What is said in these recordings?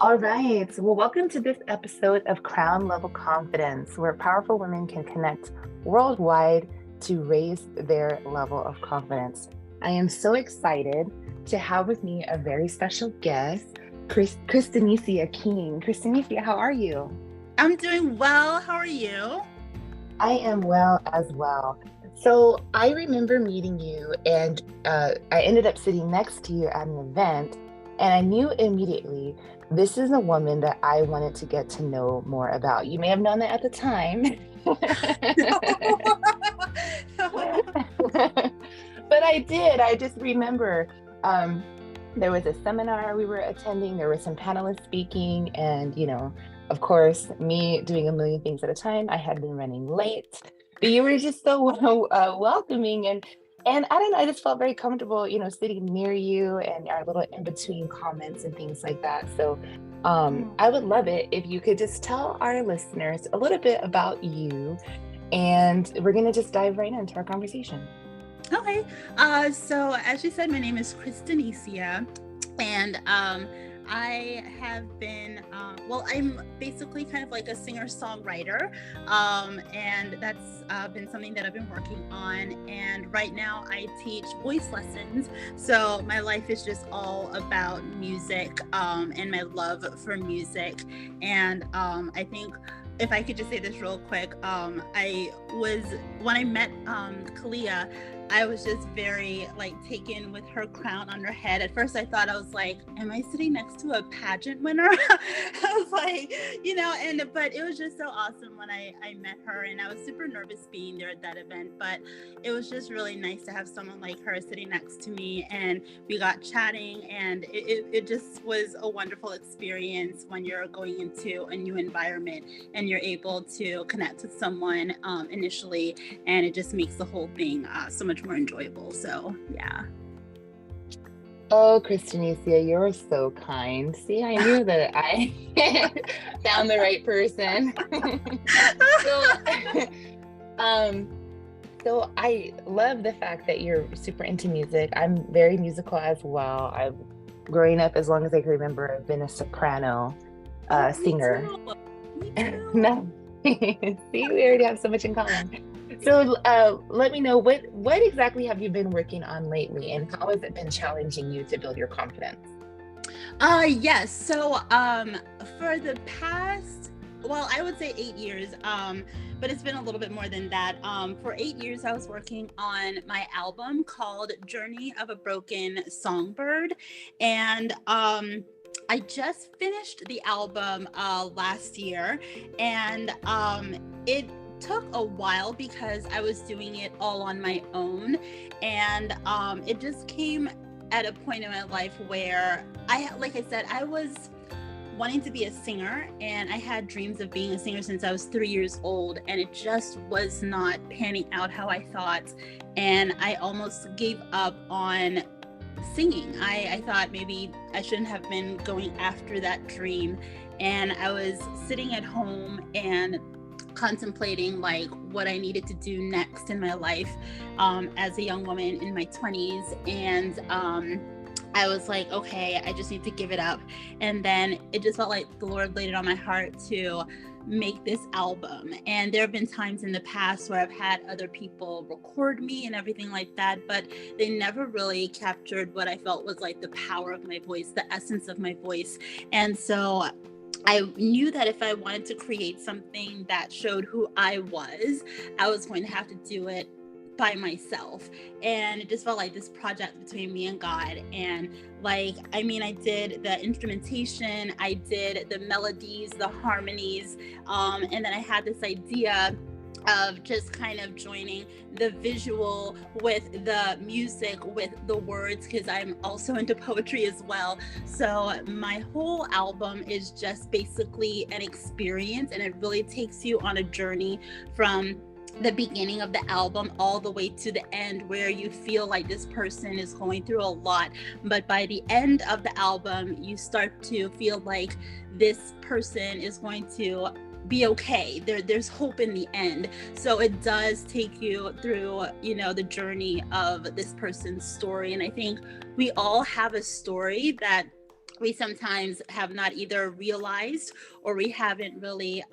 All right. Well, welcome to this episode of Crown Level Confidence, where powerful women can connect worldwide to raise their level of confidence. I am so excited to have with me a very special guest, Kristanecia King. Kristanecia, how are you? I'm doing well. How are you? I am well as well. So I remember meeting you, and I ended up sitting next to you at an event, and I knew immediately this is a woman that I wanted to get to know more about. You may have known that at the time. But I did. I just remember there was a seminar we were attending, there were some panelists speaking, and, of course, me doing a million things at a time, I had been running late. But you were just so welcoming, and I don't know, I just felt very comfortable, sitting near you and our little in-between comments and things like that. So I would love it if you could just tell our listeners a little bit about you, and we're going to just dive right into our conversation. Okay. So as you said, my name is Kristanecia, and I have been, I'm basically kind of like a singer-songwriter, and that's been something that I've been working on. And right now I teach voice lessons. So my life is just all about music, and my love for music. And I think if I could just say this real quick, when I met Kalia, I was just very taken with her crown on her head. At first I thought, I was like, am I sitting next to a pageant winner? I was like, but it was just so awesome when I met her, and I was super nervous being there at that event, but it was just really nice to have someone like her sitting next to me, and we got chatting, and it just was a wonderful experience when you're going into a new environment and you're able to connect with someone initially, and it just makes the whole thing so much more enjoyable. So yeah. Oh, Kristanecia, you're so kind. See, I knew that I found the right person. So I love the fact that you're super into music. I'm very musical as well. I've growing up, as long as I can remember, I've been a soprano singer. Me too. No. See, we already have so much in common. So let me know, what exactly have you been working on lately, and how has it been challenging you to build your confidence? Yes. So for the past, I would say 8 years, but it's been a little bit more than that. For 8 years, I was working on my album called Journey of a Broken Songbird. And I just finished the album last year, and it took a while because I was doing it all on my own, and it just came at a point in my life where I was wanting to be a singer, and I had dreams of being a singer since I was 3 years old, and it just was not panning out how I thought, and I almost gave up on singing. I thought maybe I shouldn't have been going after that dream, and I was sitting at home and contemplating what I needed to do next in my life as a young woman in my 20s, and I was like, okay, I just need to give it up. And then it just felt like the Lord laid it on my heart to make this album. And there have been times in the past where I've had other people record me and everything like that, but they never really captured what I felt was the power of my voice, the essence of my voice. And so I knew that if I wanted to create something that showed who I was going to have to do it by myself. And it just felt like this project between me and God. And I did the instrumentation, I did the melodies, the harmonies, and then I had this idea of just kind of joining the visual with the music, with the words, because I'm also into poetry as well. So my whole album is just basically an experience, and it really takes you on a journey from the beginning of the album all the way to the end, where you feel like this person is going through a lot, but by the end of the album you start to feel like this person is going to be okay. There's hope in the end. So it does take you through, the journey of this person's story. And I think we all have a story that we sometimes have not either realized or we haven't really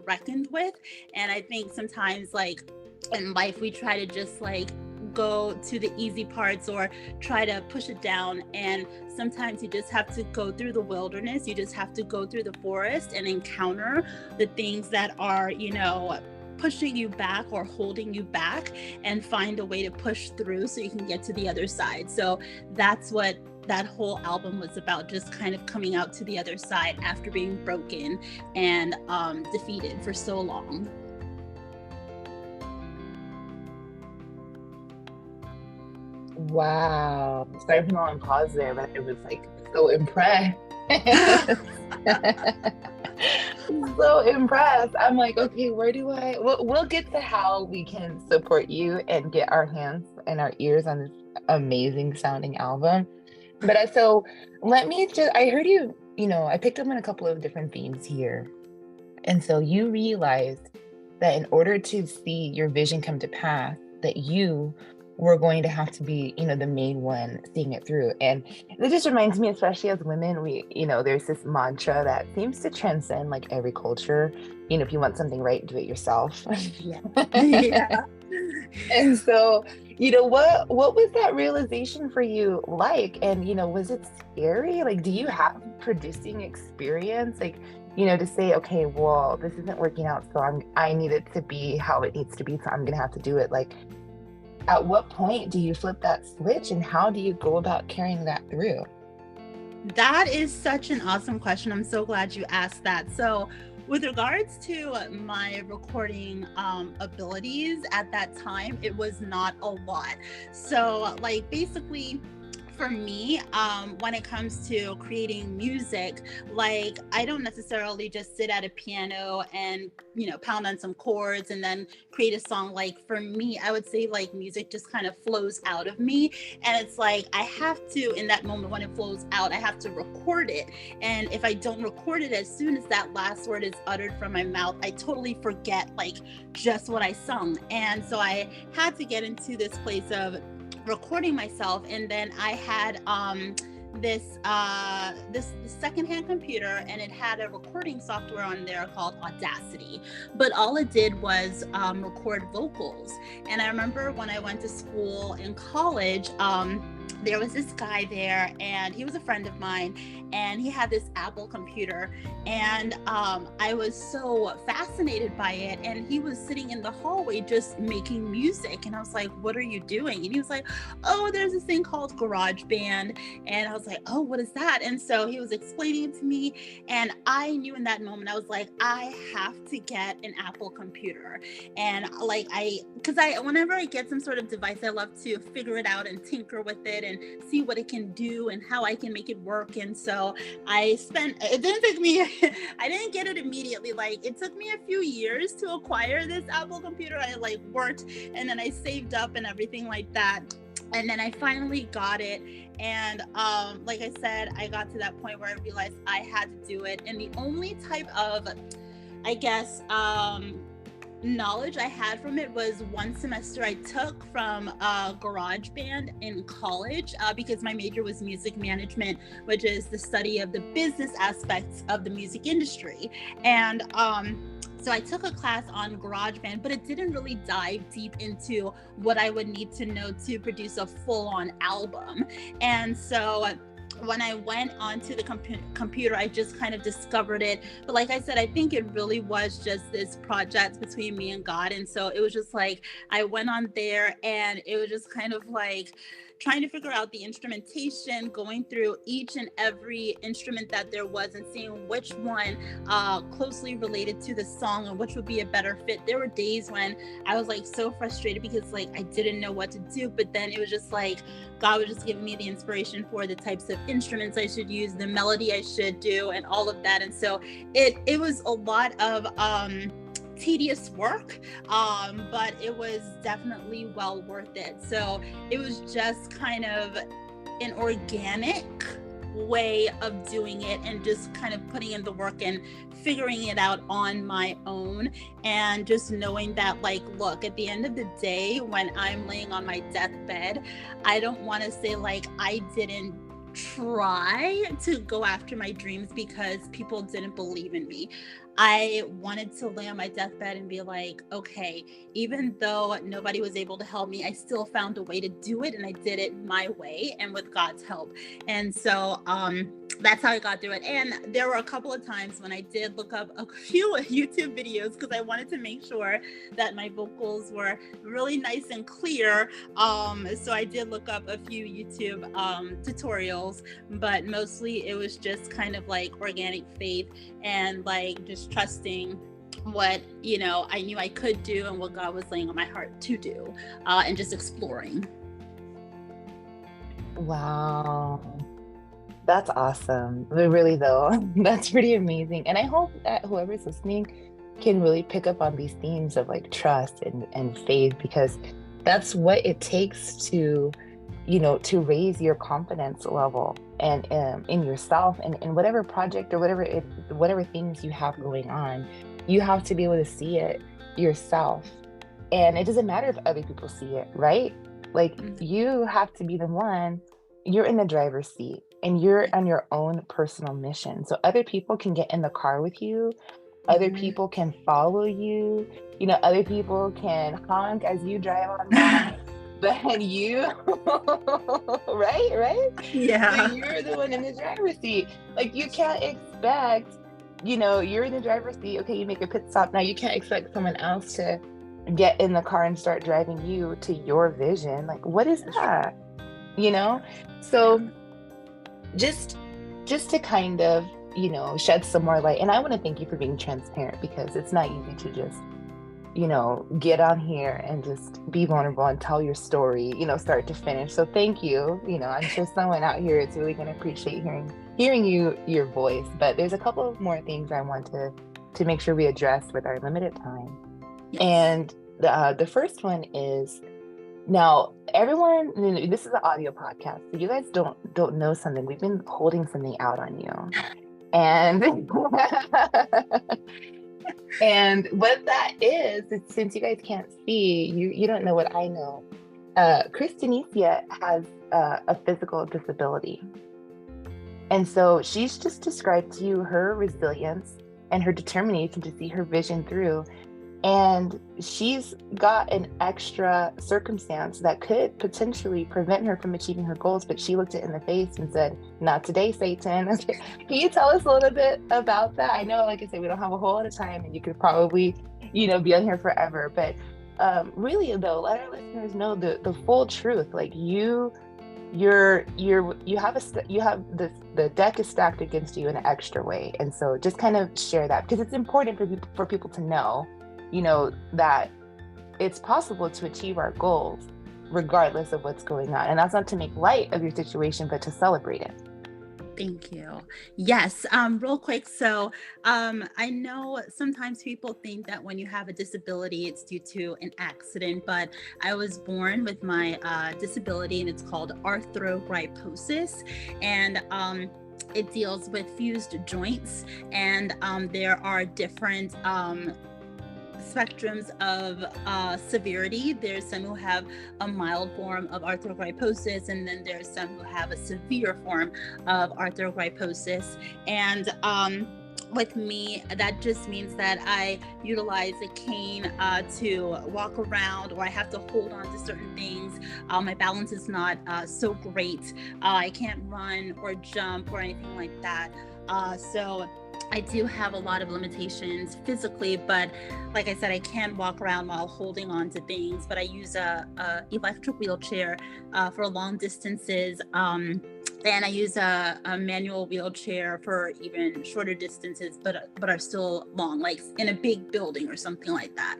reckoned with. And I think sometimes like in life, we try to just like go to the easy parts or try to push it down. And sometimes you just have to go through the wilderness. You just have to go through the forest and encounter the things that are, you know, pushing you back or holding you back, and find a way to push through so you can get to the other side. So that's what that whole album was about, just kind of coming out to the other side after being broken and defeated for so long. Wow. Sorry for on pause there, but I was like so impressed. So impressed. I'm like, okay, where do I we'll get to how we can support you and get our hands and our ears on this amazing sounding album. But so let me just, I heard you, you know, I picked up on a couple of different themes here. And so you realized that in order to see your vision come to pass, that you were going to have to be, you know, the main one seeing it through. And it just reminds me, especially as women, we, you know, there's this mantra that seems to transcend like every culture. You know, if you want something right, do it yourself. Yeah. Yeah. And so, you know, what was that realization for you like? And, you know, was it scary? Like, do you have producing experience? Like, you know, to say, okay, well, this isn't working out, so I need it to be how it needs to be, so I'm gonna have to do it. Like, at what point do you flip that switch, and how do you go about carrying that through? That is such an awesome question. I'm so glad you asked that. So with regards to my recording abilities at that time, it was not a lot. So like basically for me, when it comes to creating music, like I don't necessarily just sit at a piano and, you know, pound on some chords and then create a song. Like for me, I would say like music just kind of flows out of me. And it's like, I have to, in that moment when it flows out, I have to record it. And if I don't record it, as soon as that last word is uttered from my mouth, I totally forget like just what I sung. And so I had to get into this place of recording myself. And then I had this secondhand computer, and it had a recording software on there called Audacity, but all it did was record vocals. And I remember when I went to school in college, there was this guy there, and he was a friend of mine, and he had this Apple computer, and I was so fascinated by it. And he was sitting in the hallway just making music, and I was like, what are you doing? And he was like, oh, there's this thing called GarageBand. And I was like, oh, what is that? And so he was explaining it to me, and I knew in that moment, I was like, I have to get an Apple computer. And like whenever I get some sort of device, I love to figure it out and tinker with it and see what it can do and how I can make it work. And so I didn't get it immediately. Like it took me a few years to acquire this Apple computer. I like worked, and then I saved up and everything like that. And then I finally got it. And like I said, I got to that point where I realized I had to do it. And the only type of, I guess, knowledge I had from it was one semester I took from GarageBand in college, because my major was music management, which is the study of the business aspects of the music industry. And so I took a class on GarageBand, but it didn't really dive deep into what I would need to know to produce a full-on album. And so when I went onto the computer, I just kind of discovered it. But like I said, I think it really was just this project between me and God. And so it was just like, I went on there, and it was just kind of like trying to figure out the instrumentation, going through each and every instrument that there was and seeing which one closely related to the song and which would be a better fit. There were days when I was like so frustrated because like I didn't know what to do, but then it was just like God was just giving me the inspiration for the types of instruments I should use, the melody I should do, and all of that. And so it was a lot of tedious work, but it was definitely well worth it. So it was just kind of an organic way of doing it, and just kind of putting in the work and figuring it out on my own, and just knowing that, like, look, at the end of the day, when I'm laying on my deathbed, I don't want to say like I didn't try to go after my dreams because people didn't believe in me. I wanted to lay on my deathbed and be like, okay, even though nobody was able to help me, I still found a way to do it, and I did it my way and with God's help. And so that's how I got through it. And there were a couple of times when I did look up a few YouTube videos because I wanted to make sure that my vocals were really nice and clear. So I did look up a few YouTube tutorials, but mostly it was just kind of like organic faith and like just trusting what, you know, I knew I could do and what God was laying on my heart to do, and just exploring. Wow. That's awesome. But really though, that's pretty amazing. And I hope that whoever's listening can really pick up on these themes of like trust and faith, because that's what it takes to, you know, to raise your confidence level and in yourself and in whatever project or whatever things you have going on. You have to be able to see it yourself. And it doesn't matter if other people see it, right? Like you have to be the one, you're in the driver's seat and you're on your own personal mission. So other people can get in the car with you. Other people can follow you. You know, other people can honk as you drive on by. But you, right? Yeah. So you're the one in the driver's seat. Like you can't expect, you know, you're in the driver's seat. Okay, you make a pit stop. Now you can't expect someone else to get in the car and start driving you to your vision. Like, what is that? You know? So just to kind of, you know, shed some more light. And I want to thank you for being transparent, because it's not easy to just, you know, get on here and just be vulnerable and tell your story, you know, start to finish. So thank you. You know, I'm sure someone out here is really going to appreciate hearing your voice. But there's a couple of more things I want to make sure we address with our limited time. Yes. And the first one is, now everyone, this is an audio podcast, so you guys don't know something. We've been holding something out on you. And and what that is since you guys can't see, you don't know what I know. Kristanecia has a physical disability. And so she's just described to you her resilience and her determination to see her vision through. And she's got an extra circumstance that could potentially prevent her from achieving her goals, but she looked it in the face and said, "Not today, Satan." Can you tell us a little bit about that? I know, like I said, we don't have a whole lot of time and you could probably, you know, be on here forever, but really though, let our listeners know the full truth. Like the deck is stacked against you in an extra way. And so just kind of share that, because it's important for people to know, you know, that it's possible to achieve our goals regardless of what's going on. And that's not to make light of your situation, but to celebrate it. Thank you. Yes. Real quick. So I know sometimes people think that when you have a disability, it's due to an accident, but I was born with my disability, and it's called arthrogryposis. And it deals with fused joints, and there are different spectrums of severity. There's some who have a mild form of arthrogryposis, and then there's some who have a severe form of arthrogryposis. And with me, that just means that I utilize a cane to walk around, or I have to hold on to certain things. My balance is not so great. I can't run or jump or anything like that. So I do have a lot of limitations physically, but like I said, I can walk around while holding on to things, but I use a electric wheelchair for long distances. And I use a manual wheelchair for even shorter distances, but are still long, like in a big building or something like that.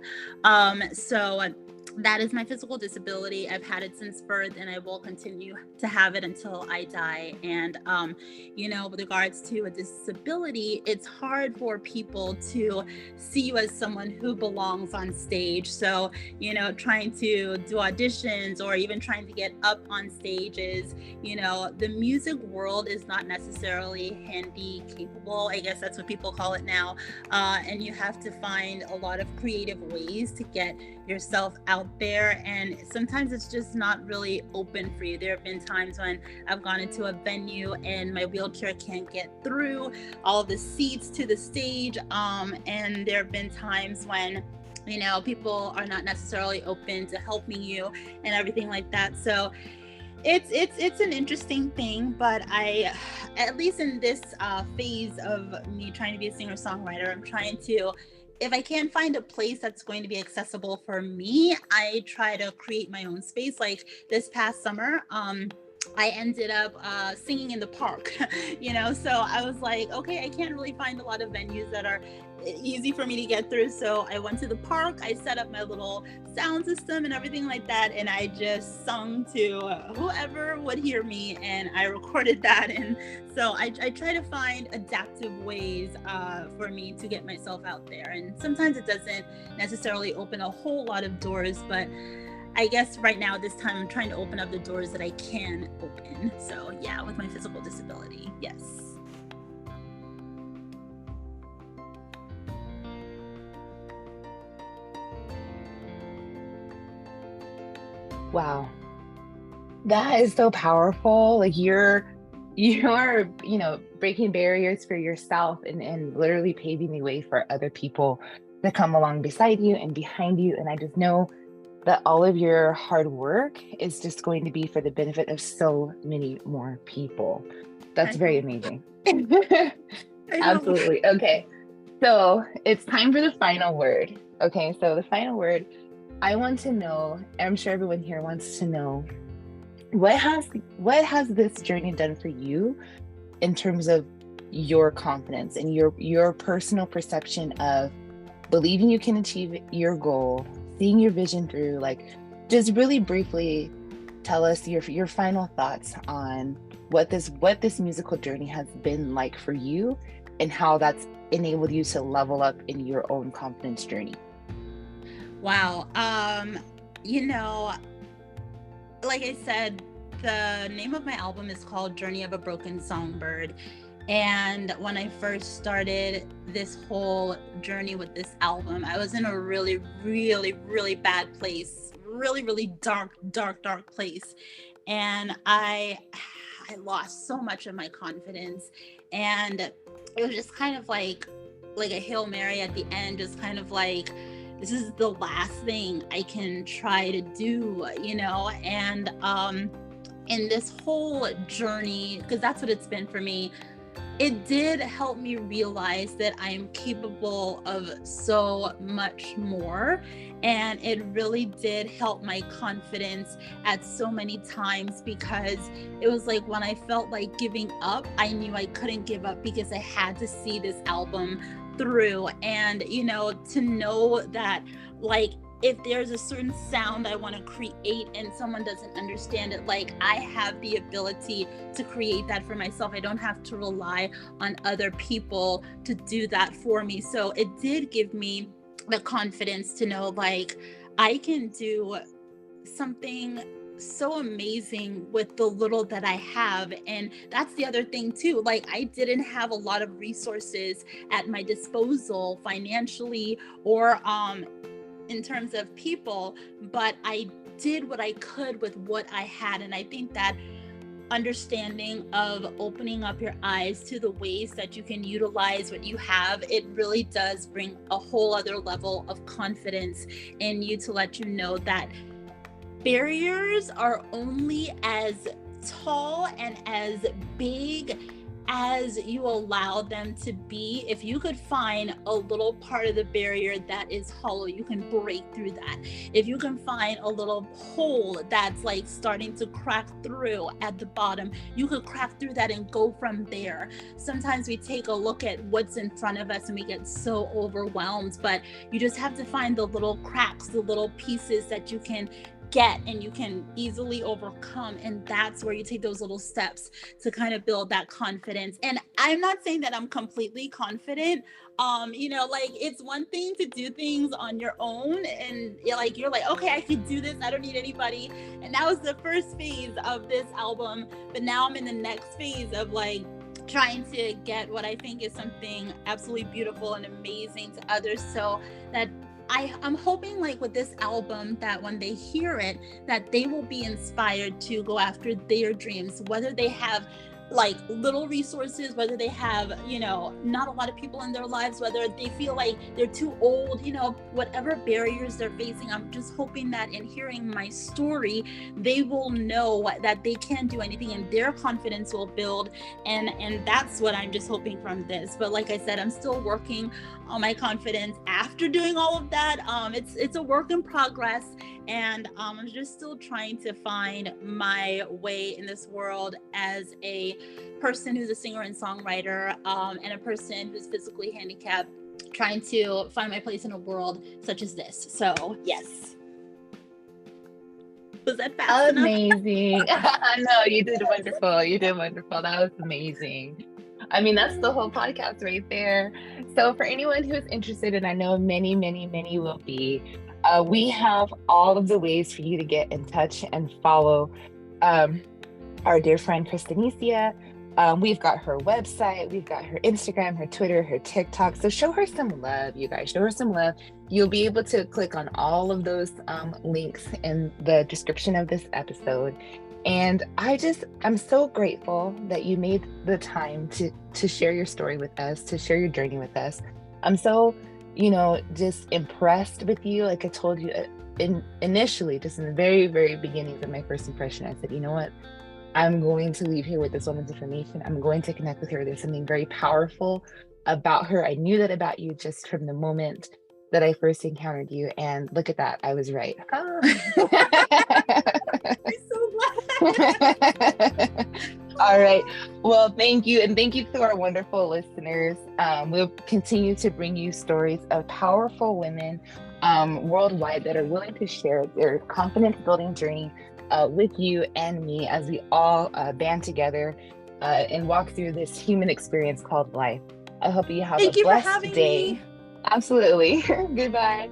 So that is my physical disability. I've had it since birth, and I will continue to have it until I die. And, you know, with regards to a disability, it's hard for people to see you as someone who belongs on stage. So, you know, trying to do auditions or even trying to get up on stages, you know, the music world is not necessarily handy capable. I guess that's what people call it now. And you have to find a lot of creative ways to get yourself out out there, and sometimes it's just not really open for you. There have been times when I've gone into a venue and my wheelchair can't get through all of the seats to the stage, and there have been times when, you know, people are not necessarily open to helping you and everything like that. So it's an interesting thing, but I, at least in this phase of me trying to be a singer-songwriter, I'm trying to, if I can find a place that's going to be accessible for me, I try to create my own space. Like this past summer, I ended up singing in the park, you know, so I was like, okay, I can't really find a lot of venues that are easy for me to get through. So I went to the park, I set up my little sound system and everything like that, and I just sung to whoever would hear me, and I recorded that. And so I try to find adaptive ways for me to get myself out there. And sometimes it doesn't necessarily open a whole lot of doors, but I guess right now, this time, I'm trying to open up the doors that I can open. So yeah, with my physical disability, yes. Wow. That is so powerful. Like you're, you know, breaking barriers for yourself and literally paving the way for other people to come along beside you and behind you. And I just know that all of your hard work is just going to be for the benefit of so many more people. That's very amazing. Absolutely. Okay. So it's time for the final word. Okay. So the final word, I want to know, I'm sure everyone here wants to know, what has this journey done for you in terms of your confidence and your personal perception of believing you can achieve your goal, seeing your vision through? Like, just really briefly tell us your final thoughts on what this musical journey has been like for you and how that's enabled you to level up in your own confidence journey. Wow. You know, like I said, the name of my album is called Journey of a Broken Songbird. And when I first started this whole journey with this album, I was in a really, really, really bad place, really dark place. And I lost so much of my confidence. And it was just kind of like a Hail Mary at the end, just kind of like, this is the last thing I can try to do, you know? And in this whole journey, because that's what it's been for me, it did help me realize that I am capable of so much more. And it really did help my confidence at so many times, because it was like when I felt like giving up, I knew I couldn't give up because I had to see this album through. And, you know, to know that, like, if there's a certain sound I want to create and someone doesn't understand it, like, I have the ability to create that for myself. I don't have to rely on other people to do that for me. So it did give me the confidence to know, like, I can do something so amazing with the little that I have. And that's the other thing too. Like, I didn't have a lot of resources at my disposal financially or in terms of people, but I did what I could with what I had. And I think that understanding of opening up your eyes to the ways that you can utilize what you have, it really does bring a whole other level of confidence in you, to let you know that barriers are only as tall and as big as you allow them to be. If you could find a little part of the barrier that is hollow, you can break through that. If you can find a little hole that's like starting to crack through at the bottom, you could crack through that and go from there. Sometimes we take a look at what's in front of us and we get so overwhelmed, but you just have to find the little cracks, the little pieces that you can get and you can easily overcome. And that's where you take those little steps to kind of build that confidence. And I'm not saying that I'm completely confident. You know, like, it's one thing to do things on your own and you're like, okay, I can do this, I don't need anybody. And that was the first phase of this album. But now I'm in the next phase of like trying to get what I think is something absolutely beautiful and amazing to others, so that I'm hoping like with this album that when they hear it, that they will be inspired to go after their dreams, whether they have like little resources, whether they have, you know, not a lot of people in their lives, whether they feel like they're too old, you know, whatever barriers they're facing. I'm just hoping that in hearing my story, they will know that they can do anything and their confidence will build. And that's what I'm just hoping from this. But like I said, I'm still working on my confidence after doing all of that. It's a work in progress, and I'm just still trying to find my way in this world as a person who's a singer and songwriter, and a person who's physically handicapped, trying to find my place in a world such as this. So yes. Was that fast enough? Amazing. No, you did wonderful. You did wonderful. That was amazing. I mean, that's the whole podcast right there. So for anyone who is interested, and I know many, many, many will be, we have all of the ways for you to get in touch and follow our dear friend Kristanecia. We've got her website, we've got her Instagram, her Twitter, her TikTok. So show her some love, you guys. Show her some love. You'll be able to click on all of those links in the description of this episode. And I'm so grateful that you made the time to share your story with us, to share your journey with us. I'm so, just impressed with you. Like I told you initially, just in the very, very beginnings of my first impression, I said, you know what? I'm going to leave here with this woman's information. I'm going to connect with her. There's something very powerful about her. I knew that about you just from the moment that I first encountered you. And look at that. I was right. Oh. I'm so glad. All right. Well, thank you. And thank you to our wonderful listeners. We'll continue to bring you stories of powerful women worldwide that are willing to share their confidence building journey with you and me as we all band together and walk through this human experience called life. I hope you have a blessed day. Me. Absolutely. Goodbye.